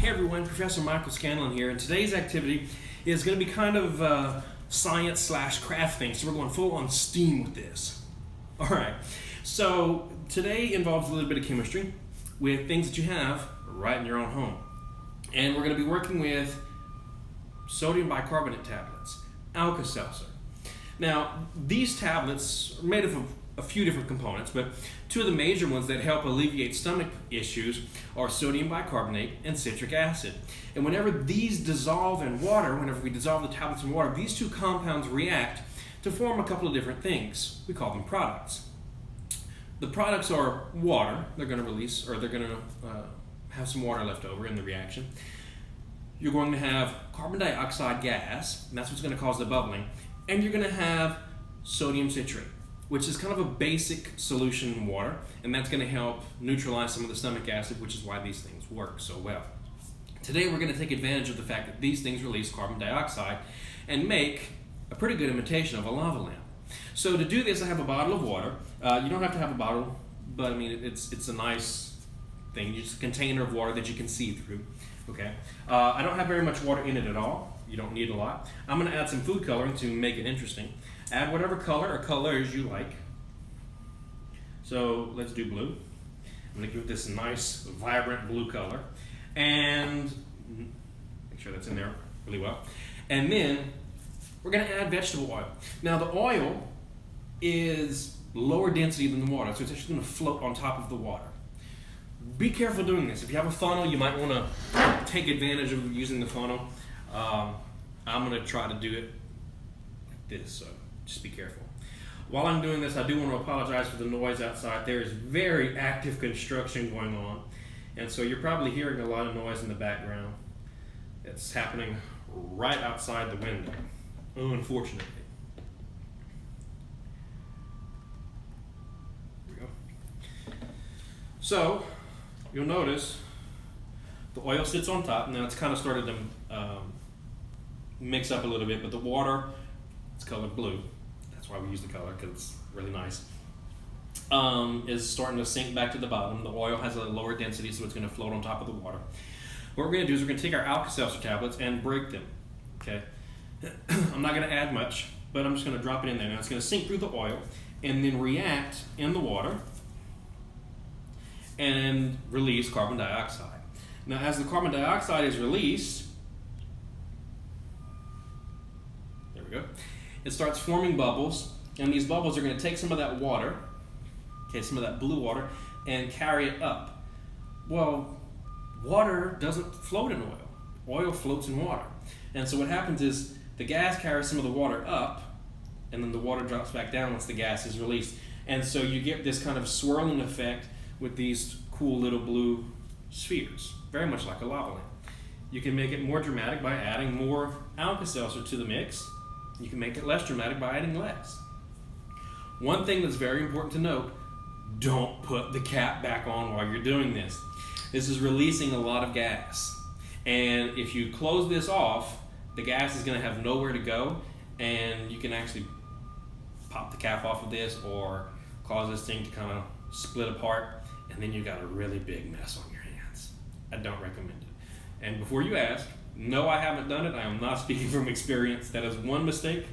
Hey everyone, Professor Michael Scanlon here, and today's activity is going to be kind of science slash craft thing, so we're going full on steam with this. Alright, so today involves a little bit of chemistry with things that you have right in your own home. And we're going to be working with sodium bicarbonate tablets, Alka-Seltzer. Now, these tablets are made of a few different components, but two of the major ones that help alleviate stomach issues are sodium bicarbonate and citric acid. And whenever these dissolve in water, whenever we dissolve the tablets in water, these two compounds react to form a couple of different things. We call them products. The products are water. They're going to release, or they're going to have some water left over in the reaction. You're going to have carbon dioxide gas, and that's what's going to cause the bubbling. And you're going to have sodium citrate, which is kind of a basic solution in water, and that's going to help neutralize some of the stomach acid, which is why these things work so well. Today we're going to take advantage of the fact that these things release carbon dioxide and make a pretty good imitation of a lava lamp. So to do this, I have a bottle of water. You don't have to have a bottle, but I mean it's a nice thing, just a container of water that you can see through. Okay. I don't have very much water in it at all. You don't need a lot. I'm going to add some food coloring to make it interesting. Add whatever color or colors you like. So let's do blue. I'm going to give this a nice, vibrant blue color. And make sure that's in there really well. And then we're going to add vegetable oil. Now the oil is lower density than the water, so it's actually going to float on top of the water. Be careful doing this. If you have a funnel, you might want to take advantage of using the funnel. I'm going to try to do it like this, so just be careful. While I'm doing this, I do want to apologize for the noise outside. There is very active construction going on, and so you're probably hearing a lot of noise in the background. It's happening right outside the window, unfortunately. Here we go. So, you'll notice the oil sits on top. Now it's kind of started to mix up a little bit, but the water, it's colored blue. That's why we use the color, because it's really nice. Is starting to sink back to the bottom. The oil has a lower density, so it's going to float on top of the water. What we're going to do is we're going to take our Alka-Seltzer tablets and break them. Okay. I'm not going to add much, but I'm just going to drop it in there. Now it's going to sink through the oil and then react in the water and release carbon dioxide. Now, as the carbon dioxide is released, there we go, it starts forming bubbles, and these bubbles are going to take some of that water, okay, some of that blue water, and carry it up. Well, water doesn't float in oil. Oil floats in water. And so what happens is the gas carries some of the water up, and then the water drops back down once the gas is released. And so you get this kind of swirling effect with these cool little blue spheres, very much like a lava lamp. You can make it more dramatic by adding more Alka-Seltzer to the mix. You can make it less dramatic by adding less. One thing that's very important to note, don't put the cap back on while you're doing this. This is releasing a lot of gas. And if you close this off, the gas is going to have nowhere to go, and you can actually pop the cap off of this or cause this thing to kind of split apart, and then you've got a really big mess on your hands. I don't recommend it. And before you ask, no, I haven't done it. I am not speaking from experience. That is one mistake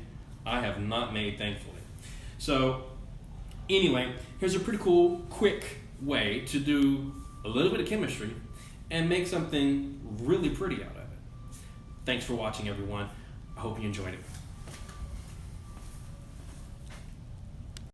I have not made, thankfully. So anyway, here's a pretty cool, quick way to do a little bit of chemistry and make something really pretty out of it. Thanks for watching, everyone. I hope you enjoyed it.